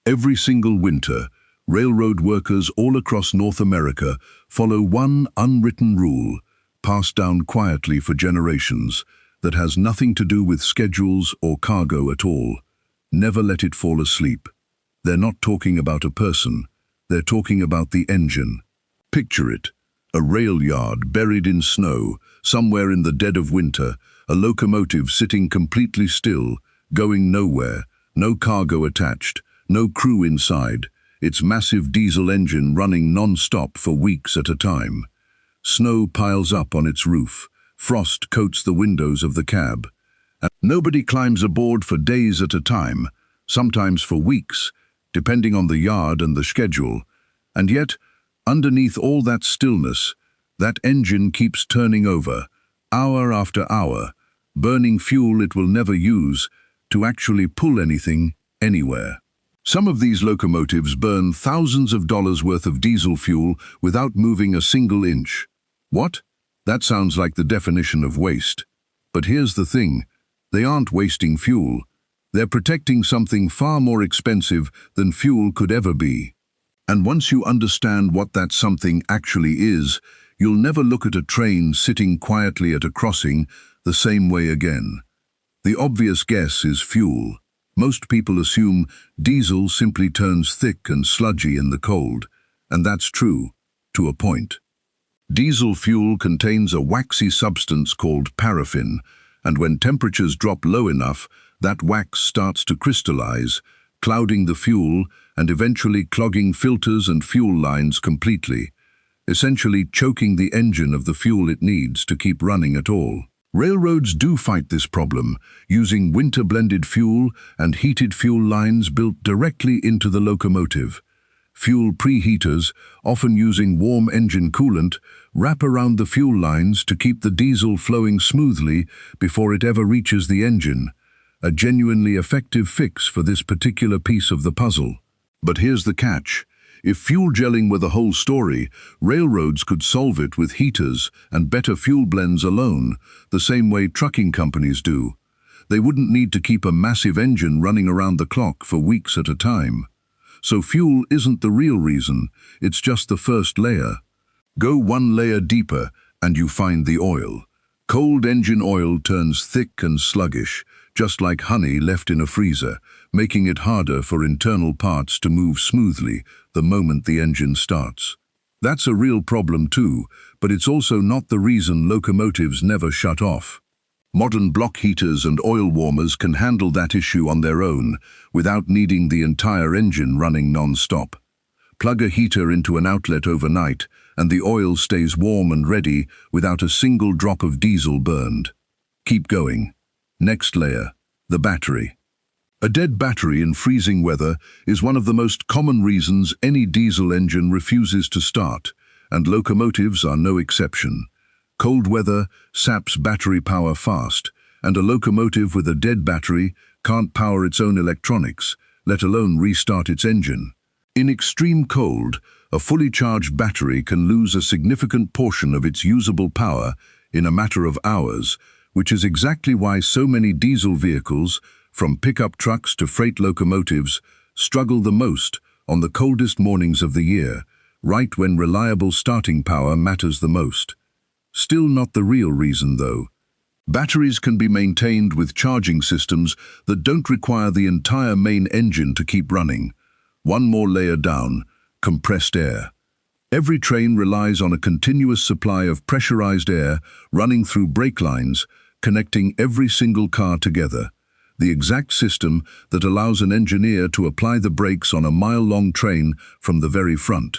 Every single winter, railroad workers all across North America follow one unwritten rule, passed down quietly for generations, that has nothing to do with schedules or cargo at all. Never let it fall asleep. They're not talking about a person, they're talking about the engine. Picture it, a rail yard buried in snow, somewhere in the dead of winter, a locomotive sitting completely still, going nowhere, no cargo attached, no crew inside, its massive diesel engine running non-stop for weeks at a time. Snow piles up on its roof, frost coats the windows of the cab, and nobody climbs aboard for days at a time, sometimes for weeks, depending on the yard and the schedule. And yet, underneath all that stillness, that engine keeps turning over, hour after hour, burning fuel it will never use to actually pull anything, anywhere. Some of these locomotives burn thousands of dollars worth of diesel fuel without moving a single inch. What? That sounds like the definition of waste. But here's the thing, they aren't wasting fuel. They're protecting something far more expensive than fuel could ever be. And once you understand what that something actually is, you'll never look at a train sitting quietly at a crossing the same way again. The obvious guess is fuel. Most people assume diesel simply turns thick and sludgy in the cold, and that's true, to a point. Diesel fuel contains a waxy substance called paraffin, and when temperatures drop low enough, that wax starts to crystallize, clouding the fuel and eventually clogging filters and fuel lines completely, essentially choking the engine of the fuel it needs to keep running at all. Railroads do fight this problem, using winter-blended fuel and heated fuel lines built directly into the locomotive. Fuel preheaters, often using warm engine coolant, wrap around the fuel lines to keep the diesel flowing smoothly before it ever reaches the engine. A genuinely effective fix for this particular piece of the puzzle. But here's the catch. If fuel gelling were the whole story, railroads could solve it with heaters and better fuel blends alone, the same way trucking companies do. They wouldn't need to keep a massive engine running around the clock for weeks at a time. So fuel isn't the real reason, it's just the first layer. Go one layer deeper and you find the oil. Cold engine oil turns thick and sluggish, just like honey left in a freezer, making it harder for internal parts to move smoothly the moment the engine starts. That's a real problem too, but it's also not the reason locomotives never shut off. Modern block heaters and oil warmers can handle that issue on their own, without needing the entire engine running non-stop. Plug a heater into an outlet overnight, and the oil stays warm and ready without a single drop of diesel burned. Keep going. Next layer, the battery. A dead battery in freezing weather is one of the most common reasons any diesel engine refuses to start, and locomotives are no exception. Cold weather saps battery power fast, and a locomotive with a dead battery can't power its own electronics, let alone restart its engine. In extreme cold, a fully charged battery can lose a significant portion of its usable power in a matter of hours, which is exactly why so many diesel vehicles, from pickup trucks to freight locomotives, struggle the most on the coldest mornings of the year, right when reliable starting power matters the most. Still not the real reason, though. Batteries can be maintained with charging systems that don't require the entire main engine to keep running. One more layer down, compressed air. Every train relies on a continuous supply of pressurized air running through brake lines, connecting every single car together. The exact system that allows an engineer to apply the brakes on a mile-long train from the very front.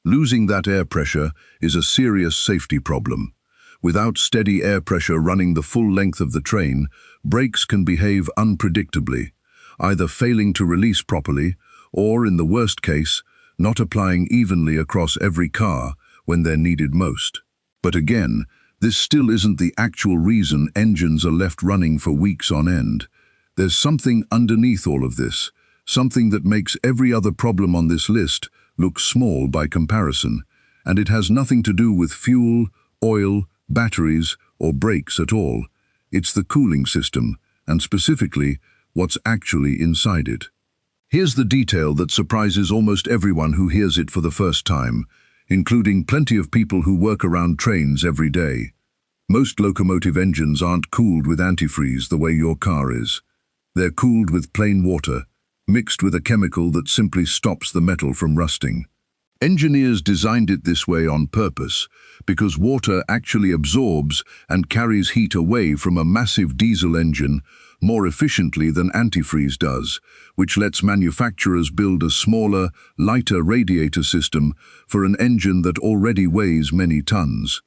Losing that air pressure is a serious safety problem. Without steady air pressure running the full length of the train, brakes can behave unpredictably, either failing to release properly or, in the worst case, not applying evenly across every car when they're needed most. But again, this still isn't the actual reason engines are left running for weeks on end. There's something underneath all of this, something that makes every other problem on this list look small by comparison, and it has nothing to do with fuel, oil, batteries, or brakes at all. It's the cooling system, and specifically, what's actually inside it. Here's the detail that surprises almost everyone who hears it for the first time, including plenty of people who work around trains every day. Most locomotive engines aren't cooled with antifreeze the way your car is. They're cooled with plain water, mixed with a chemical that simply stops the metal from rusting. Engineers designed it this way on purpose because water actually absorbs and carries heat away from a massive diesel engine more efficiently than antifreeze does, which lets manufacturers build a smaller, lighter radiator system for an engine that already weighs many tons.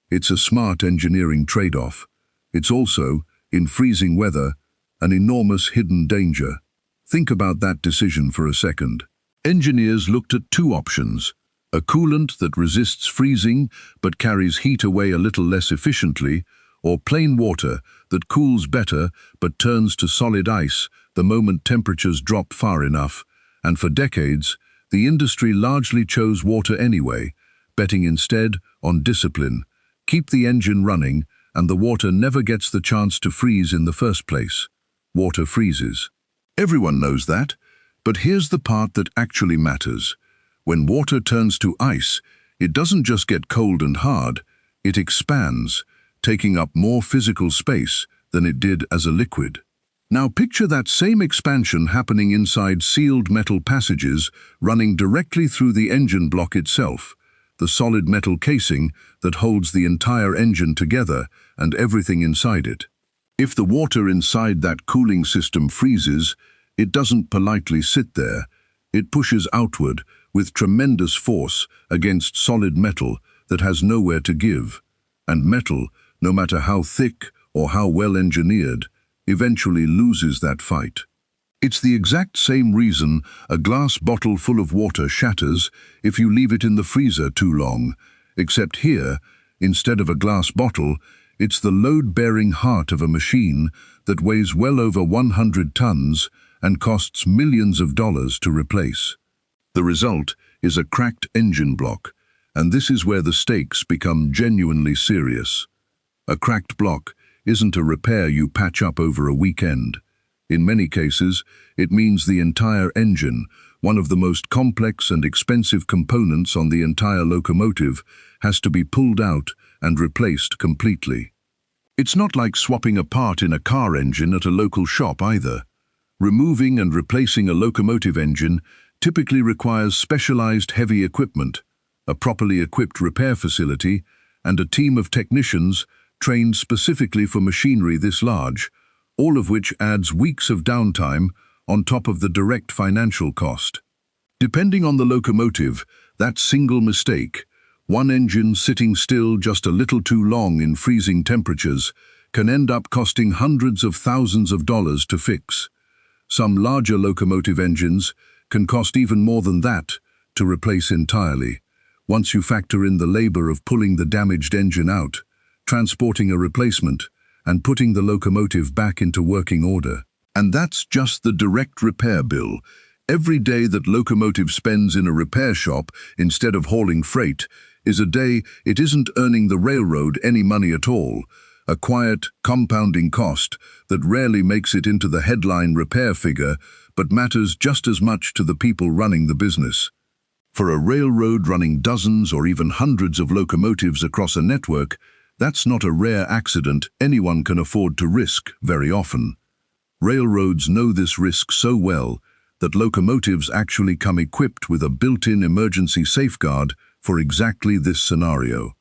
It's a smart engineering trade-off. It's also, in freezing weather, an enormous hidden danger. Think about that decision for a second. Engineers looked at two options: a coolant that resists freezing but carries heat away a little less efficiently, or plain water that cools better but turns to solid ice the moment temperatures drop far enough. And for decades, the industry largely chose water anyway, betting instead on discipline. Keep the engine running, and the water never gets the chance to freeze in the first place. Water freezes. Everyone knows that. But here's the part that actually matters. When water turns to ice, it doesn't just get cold and hard, it expands, taking up more physical space than it did as a liquid. Now picture that same expansion happening inside sealed metal passages running directly through the engine block itself, the solid metal casing that holds the entire engine together and everything inside it. If the water inside that cooling system freezes, it doesn't politely sit there. It pushes outward with tremendous force against solid metal that has nowhere to give. And metal, no matter how thick or how well engineered, eventually loses that fight. It's the exact same reason a glass bottle full of water shatters if you leave it in the freezer too long, except here, instead of a glass bottle, it's the load-bearing heart of a machine that weighs well over 100 tons and costs millions of dollars to replace. The result is a cracked engine block, and this is where the stakes become genuinely serious. A cracked block isn't a repair you patch up over a weekend. In many cases, it means the entire engine, one of the most complex and expensive components on the entire locomotive, has to be pulled out and replaced completely. It's not like swapping a part in a car engine at a local shop either. Removing and replacing a locomotive engine typically requires specialized heavy equipment, a properly equipped repair facility, and a team of technicians trained specifically for machinery this large, all of which adds weeks of downtime on top of the direct financial cost. Depending on the locomotive, that single mistake, one engine sitting still just a little too long in freezing temperatures, can end up costing hundreds of thousands of dollars to fix. Some larger locomotive engines can cost even more than that to replace entirely, once you factor in the labor of pulling the damaged engine out, transporting a replacement, and putting the locomotive back into working order. And that's just the direct repair bill. Every day that locomotive spends in a repair shop instead of hauling freight is a day it isn't earning the railroad any money at all, a quiet, compounding cost that rarely makes it into the headline repair figure but matters just as much to the people running the business. For a railroad running dozens or even hundreds of locomotives across a network, that's not a rare accident anyone can afford to risk very often. Railroads know this risk so well that locomotives actually come equipped with a built-in emergency safeguard for exactly this scenario.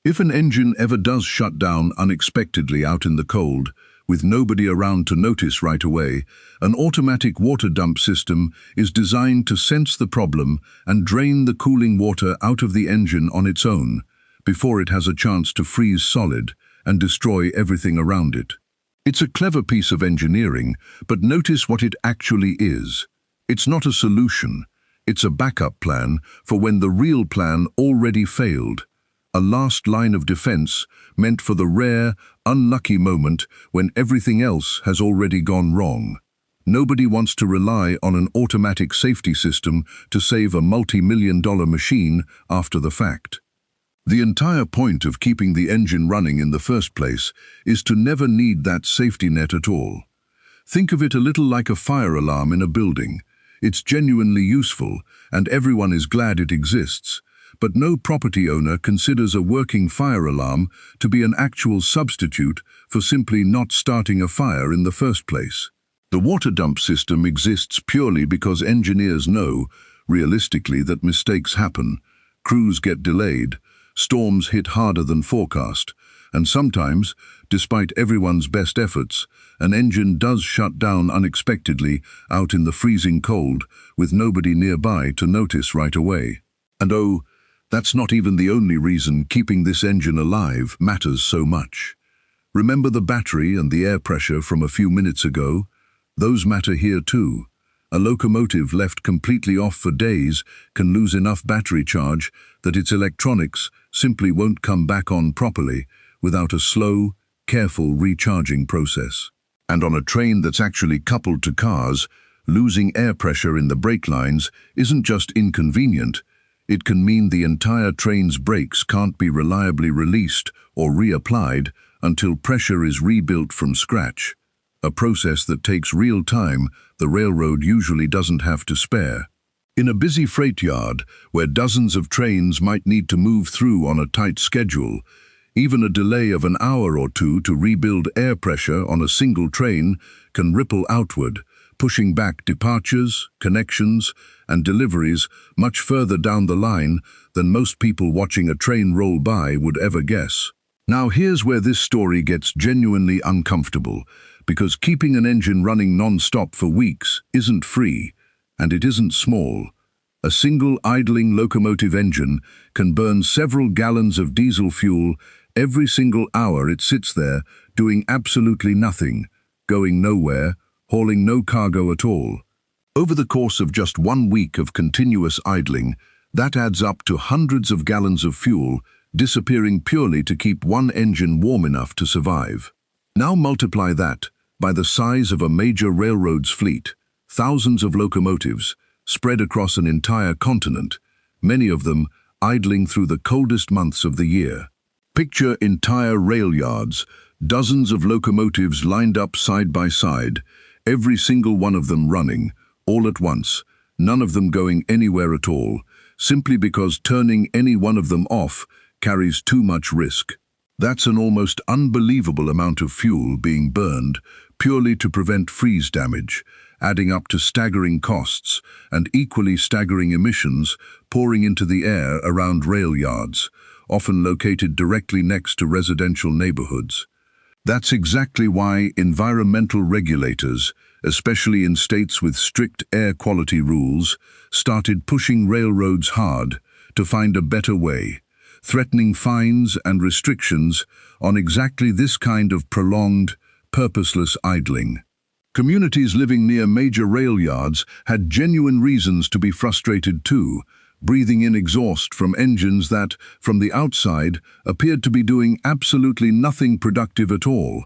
If an engine ever does shut down unexpectedly out in the cold, with nobody around to notice right away, an automatic water dump system is designed to sense the problem and drain the cooling water out of the engine on its own, before it has a chance to freeze solid and destroy everything around it. It's a clever piece of engineering, but notice what it actually is. It's not a solution. It's a backup plan for when the real plan already failed. A last line of defense meant for the rare, unlucky moment when everything else has already gone wrong. Nobody wants to rely on an automatic safety system to save a multi-million-dollar machine after the fact. The entire point of keeping the engine running in the first place is to never need that safety net at all. Think of it a little like a fire alarm in a building. It's genuinely useful, and everyone is glad it exists. But no property owner considers a working fire alarm to be an actual substitute for simply not starting a fire in the first place. The water dump system exists purely because engineers know, realistically, that mistakes happen, crews get delayed, storms hit harder than forecast, and sometimes, despite everyone's best efforts, an engine does shut down unexpectedly out in the freezing cold with nobody nearby to notice right away. And oh, that's not even the only reason keeping this engine alive matters so much. Remember the battery and the air pressure from a few minutes ago? Those matter here too. A locomotive left completely off for days can lose enough battery charge that its electronics simply won't come back on properly without a slow, careful recharging process. And on a train that's actually coupled to cars, losing air pressure in the brake lines isn't just inconvenient, it can mean the entire train's brakes can't be reliably released or reapplied until pressure is rebuilt from scratch, a process that takes real time the railroad usually doesn't have to spare. In a busy freight yard, where dozens of trains might need to move through on a tight schedule, even a delay of an hour or two to rebuild air pressure on a single train can ripple outward, pushing back departures, connections, and deliveries much further down the line than most people watching a train roll by would ever guess. Now here's where this story gets genuinely uncomfortable, because keeping an engine running non-stop for weeks isn't free, and it isn't small. A single idling locomotive engine can burn several gallons of diesel fuel every single hour it sits there, doing absolutely nothing, going nowhere, hauling no cargo at all. Over the course of just 1 week of continuous idling, that adds up to hundreds of gallons of fuel disappearing purely to keep one engine warm enough to survive. Now multiply that by the size of a major railroad's fleet, thousands of locomotives spread across an entire continent, many of them idling through the coldest months of the year. Picture entire rail yards, dozens of locomotives lined up side by side, every single one of them running, all at once, none of them going anywhere at all, simply because turning any one of them off carries too much risk. That's an almost unbelievable amount of fuel being burned purely to prevent freeze damage, adding up to staggering costs and equally staggering emissions pouring into the air around rail yards, often located directly next to residential neighborhoods. That's exactly why environmental regulators, especially in states with strict air quality rules, started pushing railroads hard to find a better way, threatening fines and restrictions on exactly this kind of prolonged, purposeless idling. Communities living near major rail yards had genuine reasons to be frustrated too, breathing in exhaust from engines that, from the outside, appeared to be doing absolutely nothing productive at all,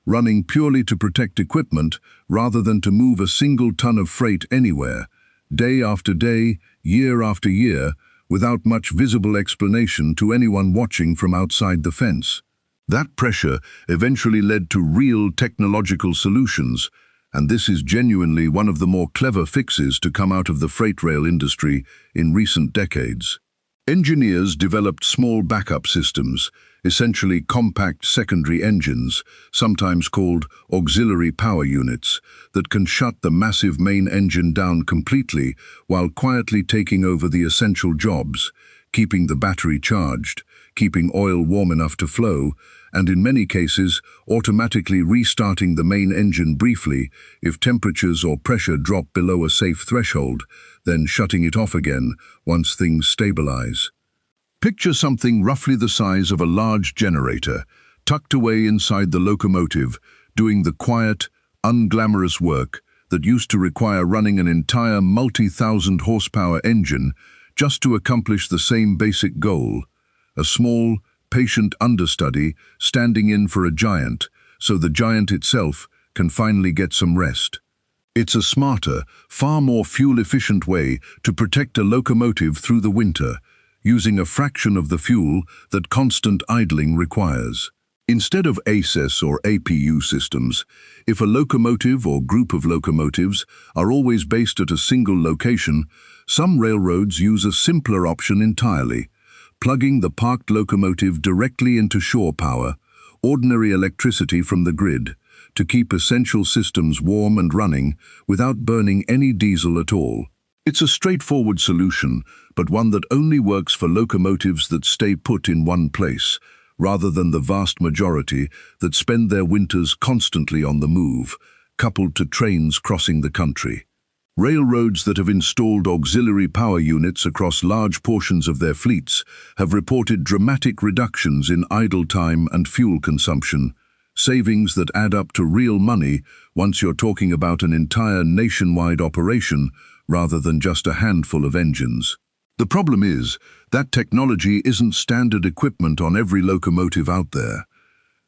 running purely to protect equipment rather than to move a single ton of freight anywhere, day after day, year after year, without much visible explanation to anyone watching from outside the fence. That pressure eventually led to real technological solutions, and this is genuinely one of the more clever fixes to come out of the freight rail industry in recent decades. Engineers developed small backup systems, essentially compact secondary engines, sometimes called auxiliary power units, that can shut the massive main engine down completely while quietly taking over the essential jobs, keeping the battery charged, keeping oil warm enough to flow, and in many cases, automatically restarting the main engine briefly if temperatures or pressure drop below a safe threshold, then shutting it off again once things stabilize. Picture something roughly the size of a large generator, tucked away inside the locomotive, doing the quiet, unglamorous work that used to require running an entire multi-thousand horsepower engine just to accomplish the same basic goal, a small, patient understudy standing in for a giant, so the giant itself can finally get some rest. It's a smarter, far more fuel-efficient way to protect a locomotive through the winter, using a fraction of the fuel that constant idling requires. Instead of ACES or APU systems, if a locomotive or group of locomotives are always based at a single location, some railroads use a simpler option entirely, plugging the parked locomotive directly into shore power, ordinary electricity from the grid, to keep essential systems warm and running without burning any diesel at all. It's a straightforward solution, but one that only works for locomotives that stay put in one place, rather than the vast majority that spend their winters constantly on the move, coupled to trains crossing the country. Railroads that have installed auxiliary power units across large portions of their fleets have reported dramatic reductions in idle time and fuel consumption, savings that add up to real money once you're talking about an entire nationwide operation rather than just a handful of engines. The problem is that technology isn't standard equipment on every locomotive out there.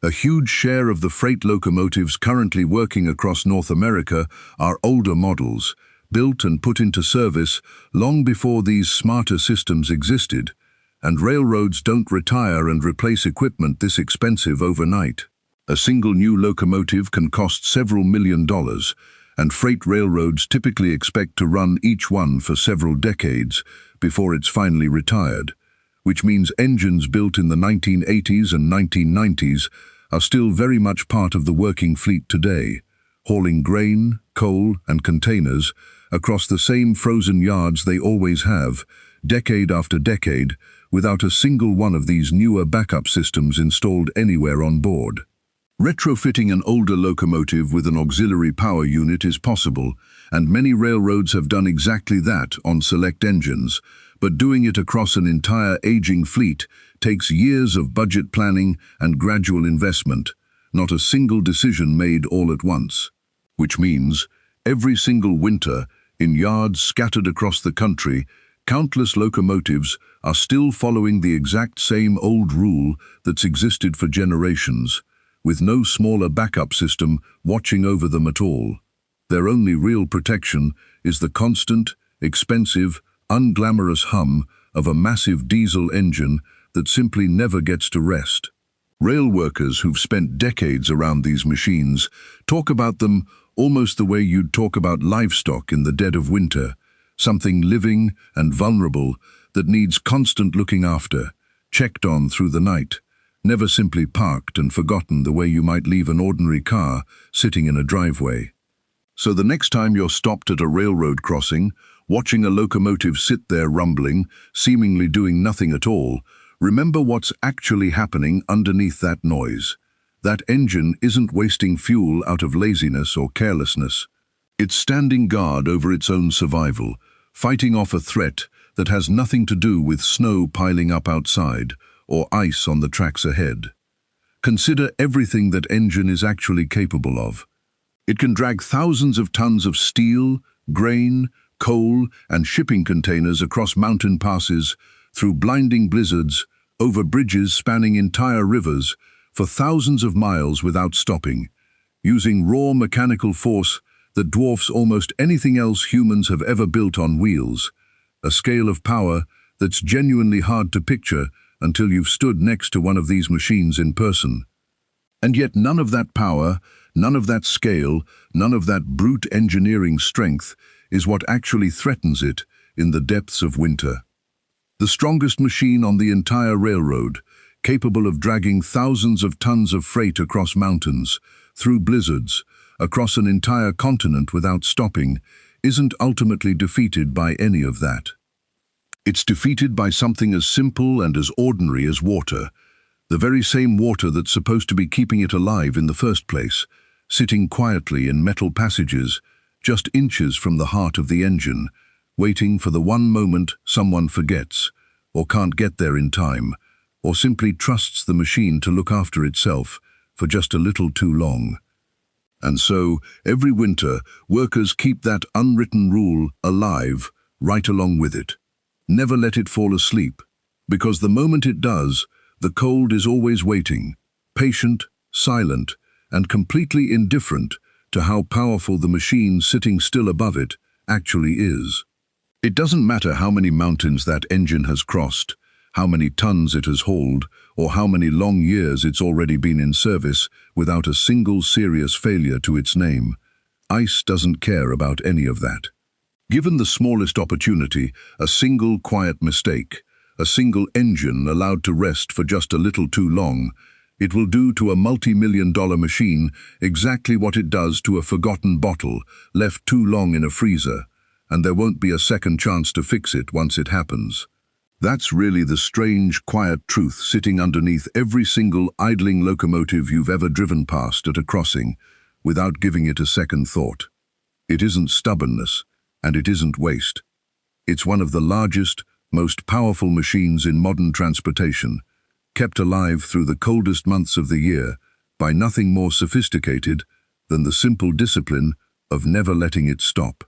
A huge share of the freight locomotives currently working across North America are older models, built and put into service long before these smarter systems existed, and railroads don't retire and replace equipment this expensive overnight. A single new locomotive can cost several $1 million, and freight railroads typically expect to run each one for several decades before it's finally retired, which means engines built in the 1980s and 1990s are still very much part of the working fleet today, hauling grain, coal, and containers across the same frozen yards they always have, decade after decade, without a single one of these newer backup systems installed anywhere on board. Retrofitting an older locomotive with an auxiliary power unit is possible, and many railroads have done exactly that on select engines, but doing it across an entire aging fleet takes years of budget planning and gradual investment, not a single decision made all at once. Which means, every single winter, in yards scattered across the country, countless locomotives are still following the exact same old rule that's existed for generations, with no smaller backup system watching over them at all. Their only real protection is the constant, expensive, unglamorous hum of a massive diesel engine that simply never gets to rest. Rail workers who've spent decades around these machines talk about them almost the way you'd talk about livestock in the dead of winter, something living and vulnerable that needs constant looking after, checked on through the night, never simply parked and forgotten the way you might leave an ordinary car sitting in a driveway. So the next time you're stopped at a railroad crossing, watching a locomotive sit there rumbling, seemingly doing nothing at all, remember what's actually happening underneath that noise. That engine isn't wasting fuel out of laziness or carelessness. It's standing guard over its own survival, fighting off a threat that has nothing to do with snow piling up outside or ice on the tracks ahead. Consider everything that engine is actually capable of. It can drag thousands of tons of steel, grain, coal, and shipping containers across mountain passes, through blinding blizzards, over bridges spanning entire rivers, for thousands of miles without stopping, using raw mechanical force that dwarfs almost anything else humans have ever built on wheels, a scale of power that's genuinely hard to picture until you've stood next to one of these machines in person. And yet none of that power, none of that scale, none of that brute engineering strength is what actually threatens it in the depths of winter. The strongest machine on the entire railroad, capable of dragging thousands of tons of freight across mountains, through blizzards, across an entire continent without stopping, isn't ultimately defeated by any of that. It's defeated by something as simple and as ordinary as water, the very same water that's supposed to be keeping it alive in the first place, sitting quietly in metal passages, just inches from the heart of the engine, waiting for the one moment someone forgets, or can't get there in time, or simply trusts the machine to look after itself for just a little too long. And so, every winter, workers keep that unwritten rule alive right along with it. Never let it fall asleep, because the moment it does, the cold is always waiting, patient, silent, and completely indifferent to how powerful the machine sitting still above it actually is. It doesn't matter how many mountains that engine has crossed, how many tons it has hauled, or how many long years it's already been in service without a single serious failure to its name. ICE doesn't care about any of that. Given the smallest opportunity, a single quiet mistake, a single engine allowed to rest for just a little too long, it will do to a multi-million-dollar machine exactly what it does to a forgotten bottle left too long in a freezer, and there won't be a second chance to fix it once it happens. That's really the strange, quiet truth sitting underneath every single idling locomotive you've ever driven past at a crossing, without giving it a second thought. It isn't stubbornness, and it isn't waste. It's one of the largest, most powerful machines in modern transportation, kept alive through the coldest months of the year by nothing more sophisticated than the simple discipline of never letting it stop.